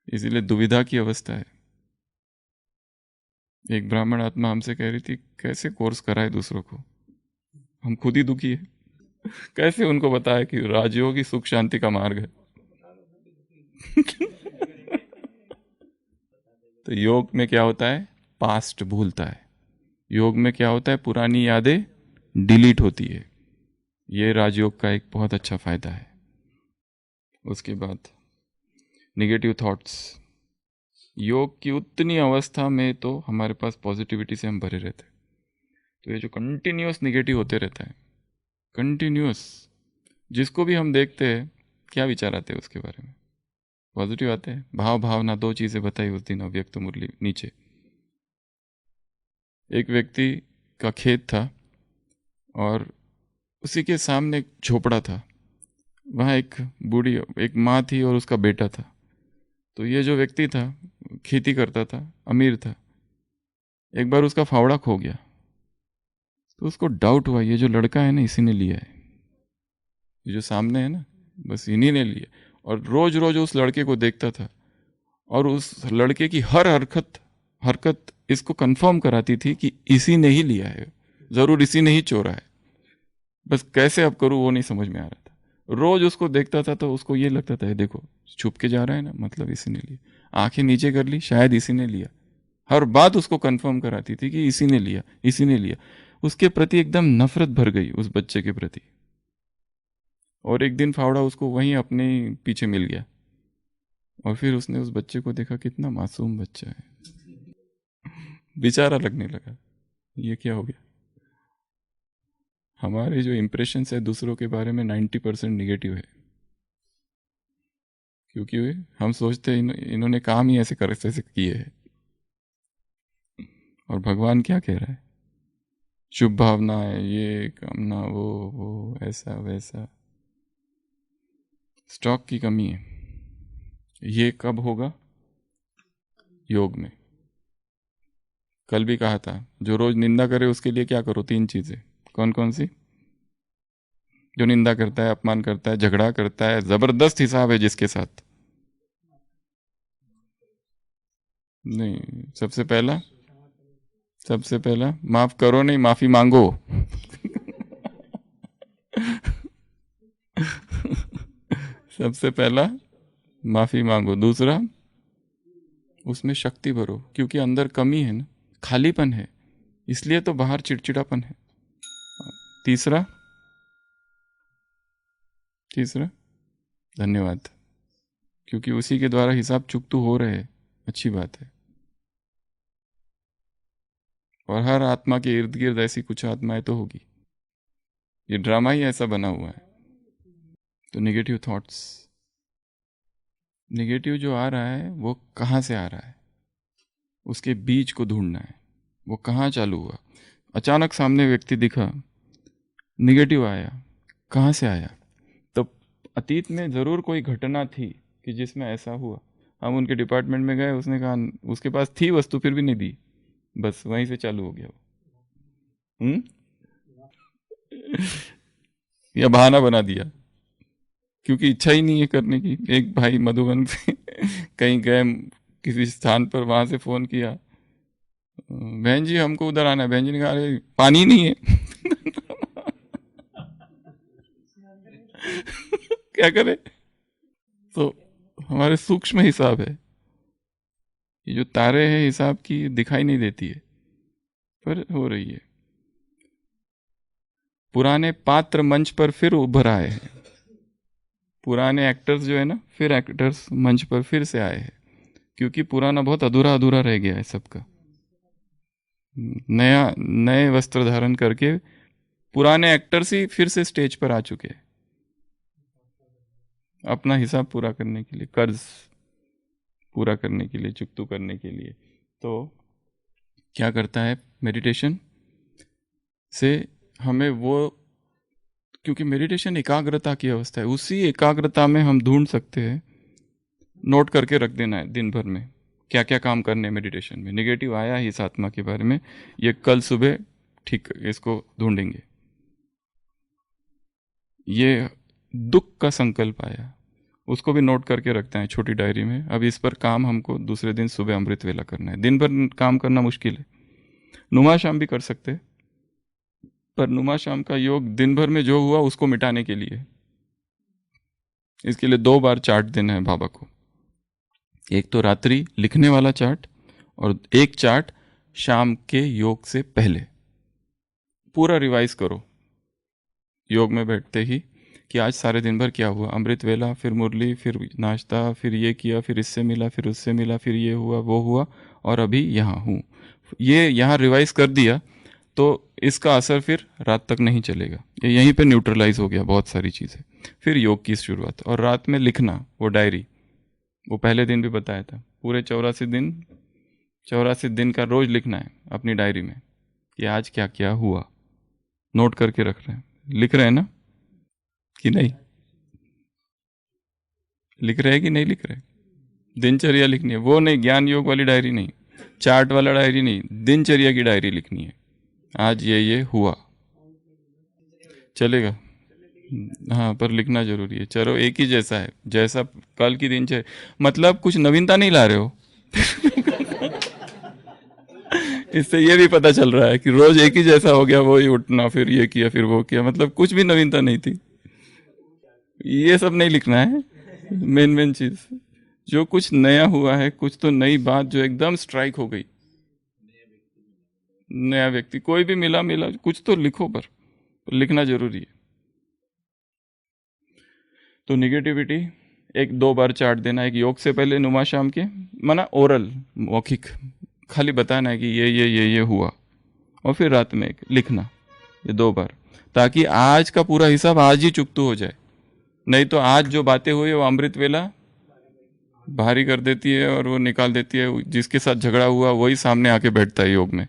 इसीलिए दुविधा की अवस्था है। एक ब्राह्मण आत्मा हमसे कह रही थी कैसे कोर्स कराए दूसरों को, हम खुद ही दुखी है, कैसे उनको बताए कि राजयोग ही सुख शांति का मार्ग है। तो योग में क्या होता है? पास्ट भूलता है। योग में क्या होता है? पुरानी यादें डिलीट होती है। ये राजयोग का एक बहुत अच्छा फायदा है। उसके बाद नेगेटिव थॉट्स, योग की उतनी अवस्था में तो हमारे पास पॉजिटिविटी से हम भरे रहते हैं। तो ये जो कंटिन्यूअस निगेटिव होते रहता है, कंटिन्यूअस, जिसको भी हम देखते हैं क्या विचार आते हैं उसके बारे में? पॉजिटिव आते हैं। भाव भावना दो चीज़ें बताई उस दिन अव्यक्त मुरली नीचे। एक व्यक्ति का खेत था और उसी के सामने एक झोपड़ा था। वहाँ एक बूढ़ी, एक माँ थी और उसका बेटा था। तो ये जो व्यक्ति था खेती करता था, अमीर था। एक बार उसका फावड़ा खो गया तो उसको डाउट हुआ, ये जो लड़का है ना इसी ने लिया है, ये जो सामने है ना बस इन्हीं ने लिया। और रोज रोज उस लड़के को देखता था और उस लड़के की हर हरकत इसको कंफर्म कराती थी कि इसी ने ही लिया है, जरूर इसी ने ही चोरा है। बस कैसे अब करूँ वो नहीं समझ में आ रहा था। रोज उसको देखता था तो उसको ये लगता था, देखो छुप के जा रहा है ना, मतलब इसी ने लिया। आंखें नीचे कर ली, शायद इसी ने लिया। हर बात उसको कंफर्म कराती थी कि इसी ने लिया, इसी ने लिया। उसके प्रति एकदम नफरत भर गई उस बच्चे के प्रति। और एक दिन फावड़ा उसको वहीं अपने पीछे मिल गया और फिर उसने उस बच्चे को देखा, कितना मासूम बच्चा है, बेचारा लगने लगा। ये क्या हो गया? हमारे जो इम्प्रेशन है दूसरों के बारे में 90% निगेटिव है, क्योंकि हम सोचते हैं इन्होंने काम ही ऐसे किए हैं। और भगवान क्या कह रहा है? शुभ भावना है, ये कामना, वो ऐसा वैसा। स्टॉक की कमी है। ये कब होगा? योग में। कल भी कहा था, जो रोज निंदा करे उसके लिए क्या करो? 3 चीजें। कौन कौन सी? जो निंदा करता है, अपमान करता है, झगड़ा करता है, जबरदस्त हिसाब है जिसके साथ, नहीं, सबसे पहला माफ करो, नहीं माफी मांगो। सबसे पहला माफी मांगो। दूसरा, उसमें शक्ति भरो, क्योंकि अंदर कमी है ना, खालीपन है, इसलिए तो बाहर चिड़चिड़ापन है। तीसरा धन्यवाद, क्योंकि उसी के द्वारा हिसाब चुकतू हो रहे हैं, अच्छी बात है। और हर आत्मा के इर्द गिर्द ऐसी कुछ आत्माएं तो होगी, ये ड्रामा ही ऐसा बना हुआ है। तो नेगेटिव थॉट्स, नेगेटिव जो आ रहा है वो कहाँ से आ रहा है, उसके बीज को ढूंढना है। वो कहाँ चालू हुआ? अचानक सामने व्यक्ति दिखा, नेगेटिव आया, कहाँ से आया? तो अतीत में ज़रूर कोई घटना थी कि जिसमें ऐसा हुआ। हम उनके डिपार्टमेंट में गए, उसने कहा, उसके पास थी वस्तु फिर भी नहीं दी, बस वहीं से चालू हो गया वो। या बहाना बना दिया, क्योंकि इच्छा ही नहीं है करने की। एक भाई मधुबन से कहीं गए किसी स्थान पर, वहां से फोन किया, बहन जी हमको उधर आना है। बहन जी ने कहा, अरे पानी नहीं है। क्या करे? तो हमारे सूक्ष्म हिसाब है, ये जो तारे हैं हिसाब की दिखाई नहीं देती है, पर हो रही है। पुराने पात्र मंच पर फिर उभर आए हैं, पुराने एक्टर्स जो है ना, फिर एक्टर्स मंच पर फिर से आए हैं, क्योंकि पुराना बहुत अधूरा अधूरा रह गया है सबका। नए वस्त्र धारण करके पुराने एक्टर्स ही फिर से स्टेज पर आ चुके हैं, अपना हिसाब पूरा करने के लिए, कर्ज पूरा करने के लिए, चुकतू करने के लिए। तो क्या करता है मेडिटेशन से हमें वो, क्योंकि मेडिटेशन एकाग्रता की अवस्था है, उसी एकाग्रता में हम ढूंढ सकते हैं। नोट करके रख देना है दिन भर में क्या क्या काम करने मेडिटेशन में। नेगेटिव आया ही इस आत्मा के बारे में, ये कल सुबह ठीक इसको ढूंढेंगे। ये दुख का संकल्प आया, उसको भी नोट करके रखते हैं छोटी डायरी में। अब इस पर काम हमको दूसरे दिन सुबह अमृत वेला करना है। दिन भर काम करना मुश्किल है, नुमा शाम भी कर सकते हैं, पर नुमा शाम का योग दिन भर में जो हुआ उसको मिटाने के लिए। इसके लिए 2 बार चार्ट देना है बाबा को, एक तो रात्रि लिखने वाला चार्ट और एक चार्ट शाम के योग से पहले। पूरा रिवाइज करो योग में बैठते ही कि आज सारे दिन भर क्या हुआ, अमृत वेला, फिर मुरली, फिर नाश्ता, फिर ये किया, फिर इससे मिला, फिर उससे मिला, फिर ये हुआ वो हुआ, और अभी यहाँ हूँ। ये यहाँ रिवाइज कर दिया तो इसका असर फिर रात तक नहीं चलेगा, ये यहीं पे न्यूट्रलाइज हो गया बहुत सारी चीज़ें। फिर योग की शुरुआत, और रात में लिखना, वो डायरी, वो पहले दिन भी बताया था, पूरे 84 दिन का रोज लिखना है अपनी डायरी में कि आज क्या क्या हुआ, नोट करके रख रहे हैं, लिख रहे हैं ना कि नहीं, लिख रहे हैं कि नहीं लिख रहे? दिनचर्या लिखनी है, वो नहीं ज्ञान योग वाली डायरी नहीं, चार्ट वाला डायरी नहीं, दिनचर्या की डायरी लिखनी है। आज ये हुआ, चलेगा? हाँ, पर लिखना जरूरी है। चलो एक ही जैसा है, जैसा कल की दिनचर्या, मतलब कुछ नवीनता नहीं ला रहे हो। इससे ये भी पता चल रहा है कि रोज एक ही जैसा हो गया, वो ही उठना, फिर ये किया, फिर वो किया, मतलब कुछ भी नवीनता नहीं थी। ये सब नहीं लिखना है। मेन चीज जो कुछ नया हुआ है, कुछ तो नई बात जो एकदम स्ट्राइक हो गई, नया व्यक्ति कोई भी मिला कुछ तो लिखो, पर लिखना जरूरी है। तो निगेटिविटी एक 2 बार चार्ट देना, एक योग से पहले नुमा शाम के, माना ओरल, मौखिक, खाली बताना है कि ये हुआ, और फिर रात में एक लिखना, ये 2 बार, ताकि आज का पूरा हिसाब आज ही चुकतू हो जाए। नहीं तो आज जो बातें हुई वो अमृत वेला भारी कर देती है और वो निकाल देती है। जिसके साथ झगड़ा हुआ वही सामने आके बैठता है योग में,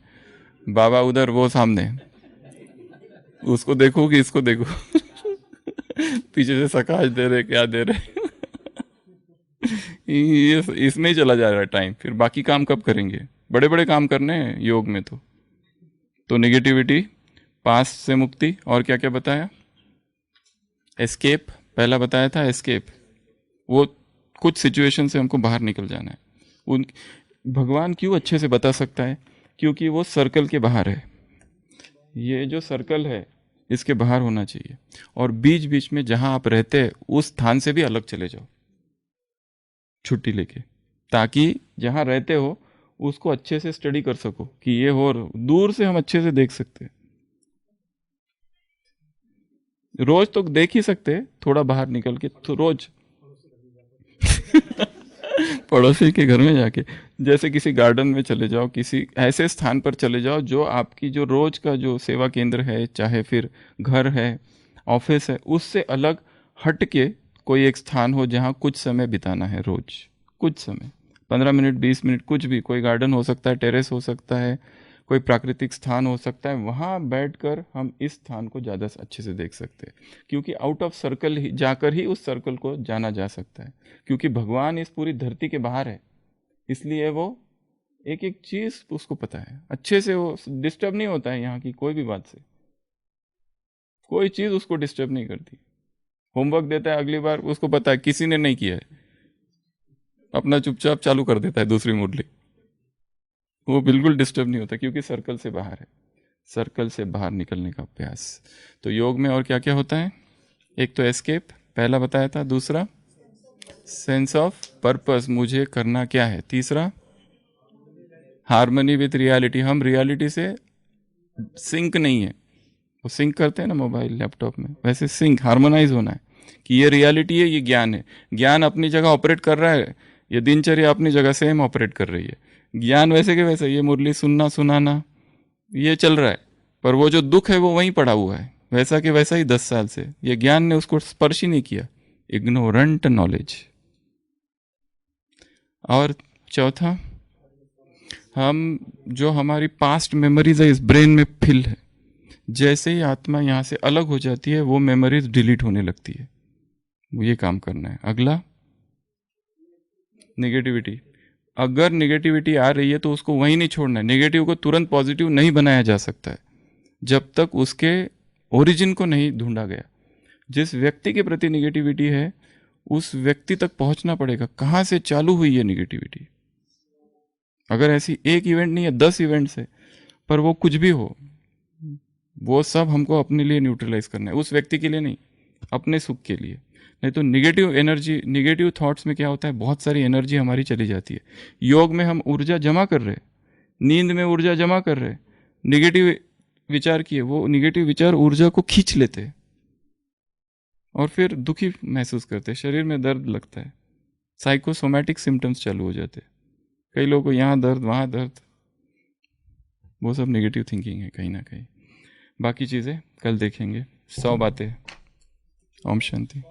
बाबा उधर, वो सामने, उसको देखो कि इसको देखो। पीछे से सकाश दे रहे, क्या दे रहे। ये इसमें ही चला जा रहा है टाइम, फिर बाकी काम कब करेंगे? बड़े बड़े काम करने हैं योग में। तो नेगेटिविटी, पास से मुक्ति, और क्या क्या बताया? एस्केप, पहला बताया था एस्केप, वो कुछ सिचुएशन से हमको बाहर निकल जाना है। उन भगवान क्यों अच्छे से बता सकता है? क्योंकि वो सर्कल के बाहर है। ये जो सर्कल है इसके बाहर होना चाहिए, और बीच बीच में जहां आप रहते हैं उस स्थान से भी अलग चले जाओ छुट्टी लेके, ताकि जहां रहते हो उसको अच्छे से स्टडी कर सको कि ये हो, दूर से हम अच्छे से देख सकते हैं। रोज तो देख ही सकते, थोड़ा बाहर निकल के तो रोज पड़ोसी के घर में जाके, जैसे किसी गार्डन में चले जाओ, किसी ऐसे स्थान पर चले जाओ जो आपकी जो रोज का जो सेवा केंद्र है, चाहे फिर घर है, ऑफिस है, उससे अलग हट के कोई एक स्थान हो जहाँ कुछ समय बिताना है, रोज कुछ समय, 15 मिनट 20 मिनट, कुछ भी, कोई गार्डन हो सकता है, टेरेस हो सकता है, कोई प्राकृतिक स्थान हो सकता है, वहाँ बैठकर हम इस स्थान को ज़्यादा अच्छे से देख सकते हैं। क्योंकि आउट ऑफ सर्कल ही जाकर ही उस सर्कल को जाना जा सकता है, क्योंकि भगवान इस पूरी धरती के बाहर है, इसलिए वो एक एक चीज़ उसको पता है अच्छे से, वो डिस्टर्ब नहीं होता है यहाँ की कोई भी बात से, कोई चीज़ उसको डिस्टर्ब नहीं करती। होमवर्क देता है, अगली बार उसको पता है किसी ने नहीं किया है, अपना चुपचाप चालू कर देता है दूसरी मुरली, वो बिल्कुल डिस्टर्ब नहीं होता, क्योंकि सर्कल से बाहर है। सर्कल से बाहर निकलने का अभ्यास। तो योग में और क्या क्या होता है? एक तो एस्केप, पहला बताया था, दूसरा सेंस ऑफ पर्पस, मुझे करना क्या है, तीसरा हार्मनी विथ रियलिटी, हम रियलिटी से सिंक नहीं है, वो सिंक करते हैं ना मोबाइल लैपटॉप में, वैसे सिंक हार्मोनाइज होना है कि ये रियलिटी है, ये ज्ञान है, ज्ञान अपनी जगह ऑपरेट कर रहा है, ये दिनचर्या अपनी जगह सेम ऑपरेट कर रही है, ज्ञान वैसे के वैसे, ये मुरली सुनना सुनाना ये चल रहा है, पर वो जो दुख है वो वहीं पड़ा हुआ है, वैसा के वैसा ही 10 साल से, ये ज्ञान ने उसको स्पर्श ही नहीं किया, इग्नोरेंट नॉलेज। और चौथा, हम जो हमारी पास्ट मेमोरीज है इस ब्रेन में फिल है, जैसे ही आत्मा यहाँ से अलग हो जाती है वो मेमोरीज डिलीट होने लगती है, ये काम करना है। अगला नेगेटिविटी, अगर नेगेटिविटी आ रही है तो उसको वहीं नहीं छोड़ना है, नेगेटिव को तुरंत पॉजिटिव नहीं बनाया जा सकता है जब तक उसके ओरिजिन को नहीं ढूंढा गया। जिस व्यक्ति के प्रति नेगेटिविटी है उस व्यक्ति तक पहुंचना पड़ेगा, कहाँ से चालू हुई है नेगेटिविटी। अगर ऐसी एक इवेंट नहीं है, 10 इवेंट्स है, पर वो कुछ भी हो, वो सब हमको अपने लिए न्यूट्रलाइज करना है, उस व्यक्ति के लिए नहीं, अपने सुख के लिए। नहीं तो निगेटिव एनर्जी, निगेटिव थॉट्स में क्या होता है, बहुत सारी एनर्जी हमारी चली जाती है। योग में हम ऊर्जा जमा कर रहे, नींद में ऊर्जा जमा कर रहे, निगेटिव विचार किए, वो निगेटिव विचार ऊर्जा को खींच लेते, और फिर दुखी महसूस करते हैं, शरीर में दर्द लगता है, साइकोसोमैटिक सिम्टम्स चालू हो जाते हैं। कई लोगों को यहाँ दर्द वहाँ दर्द, वो सब नेगेटिव थिंकिंग है कहीं ना कहीं। बाकी चीज़ें कल देखेंगे। 100 बातें। ओम शांति।